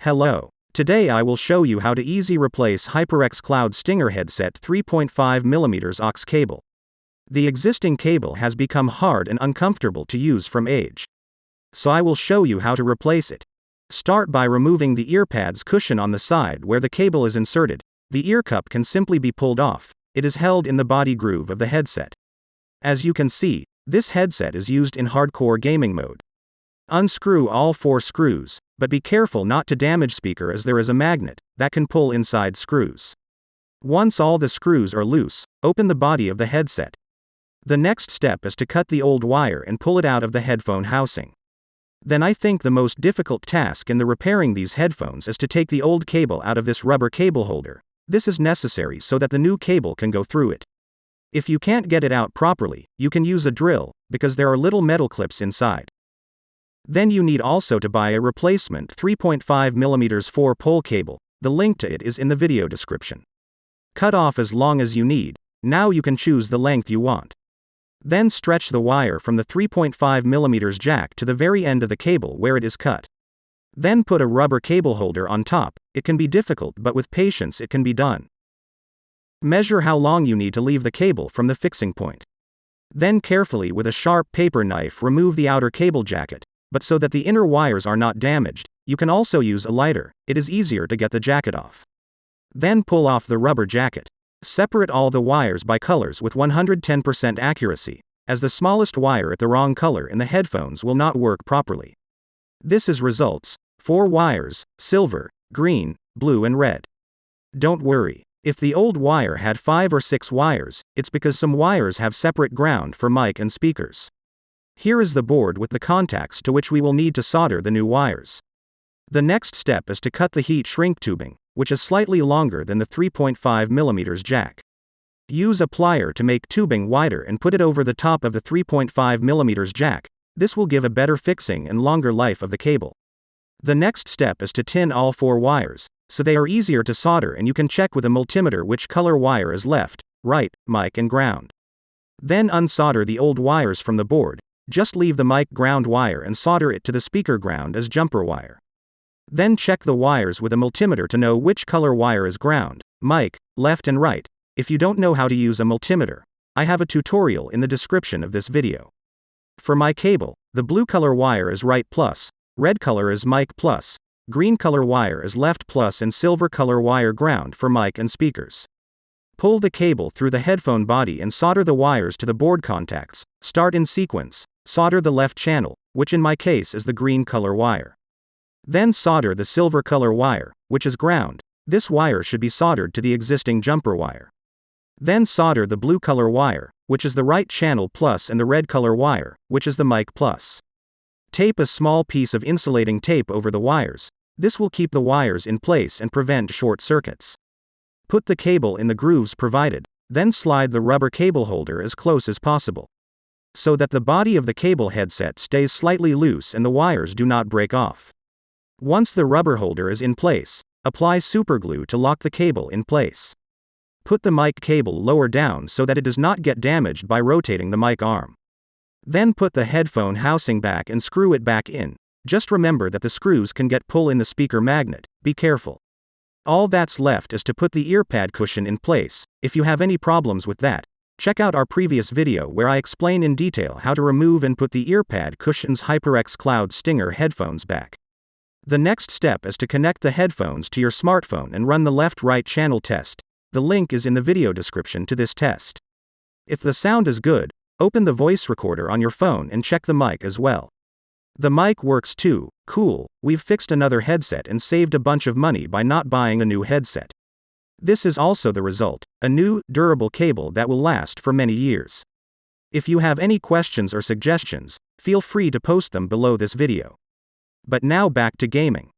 Hello. Today I will show you how to easily replace Hyperx Cloud Stinger headset 3.5mm aux cable. The existing cable has become hard and uncomfortable to use from age. So I will show you how to replace it. Start by removing the earpad's cushion on the side where the cable is inserted. The ear cup can simply be pulled off. It is held in the body groove of the headset. As you can see, this headset is used in hardcore gaming mode. Unscrew all 4 screws, but be careful not to damage speaker as there is a magnet that can pull inside screws. Once all the screws are loose, open the body of the headset. The next step is to cut the old wire and pull it out of the headphone housing. Then I think the most difficult task in the repairing these headphones is to take the old cable out of this rubber cable holder. This is necessary so that the new cable can go through it. If you can't get it out properly, you can use a drill, because there are little metal clips inside. Then you need also to buy a replacement 3.5mm 4-pole cable. The link to it is in the video description. Cut off as long as you need. Now you can choose the length you want. Then stretch the wire from the 3.5mm jack to the very end of the cable where it is cut. Then put a rubber cable holder on top. It can be difficult, but with patience it can be done. Measure how long you need to leave the cable from the fixing point. Then carefully with a sharp paper knife remove the outer cable jacket. But so that the inner wires are not damaged, you can also use a lighter. It is easier to get the jacket off. Then pull off the rubber jacket. Separate all the wires by colors with 110% accuracy, as the smallest wire at the wrong color in the headphones will not work properly. This is results: 4 wires, silver, green, blue and red. Don't worry. If the old wire had 5 or 6 wires, it's because some wires have separate ground for mic and speakers. Here is the board with the contacts to which we will need to solder the new wires. The next step is to cut the heat shrink tubing, which is slightly longer than the 3.5mm jack. Use a plier to make tubing wider and put it over the top of the 3.5mm jack. This will give a better fixing and longer life of the cable. The next step is to tin all 4 wires, so they are easier to solder and you can check with a multimeter which color wire is left, right, mic and ground. Then unsolder the old wires from the board. Just leave the mic ground wire and solder it to the speaker ground as jumper wire. Then check the wires with a multimeter to know which color wire is ground, mic, left and right. If you don't know how to use a multimeter, I have a tutorial in the description of this video. For my cable, the blue color wire is right plus, red color is mic plus, green color wire is left plus and silver color wire ground for mic and speakers. Pull the cable through the headphone body and solder the wires to the board contacts. Start in sequence. Solder the left channel, which in my case is the green color wire. Then solder the silver color wire, which is ground. This wire should be soldered to the existing jumper wire. Then solder the blue color wire, which is the right channel plus, and the red color wire, which is the mic plus. Tape a small piece of insulating tape over the wires. This will keep the wires in place and prevent short circuits. Put the cable in the grooves provided, then slide the rubber cable holder as close as possible, so that the body of the cable headset stays slightly loose and the wires do not break off. Once the rubber holder is in place, apply superglue to lock the cable in place. Put the mic cable lower down so that it does not get damaged by rotating the mic arm. Then put the headphone housing back and screw it back in. Just remember that the screws can get pull in the speaker magnet. Be careful. All that's left is to put the earpad cushion in place. If you have any problems with that, check out our previous video where I explain in detail how to remove and put the earpad cushion's Hyperx Cloud Stinger headphones back. The next step is to connect the headphones to your smartphone and run the left-right channel test. The link is in the video description to this test. If the sound is good, open the voice recorder on your phone and check the mic as well. The mic works too. Cool, we've fixed another headset and saved a bunch of money by not buying a new headset. This is also the result, a new, durable cable that will last for many years. If you have any questions or suggestions, feel free to post them below this video. But now back to gaming.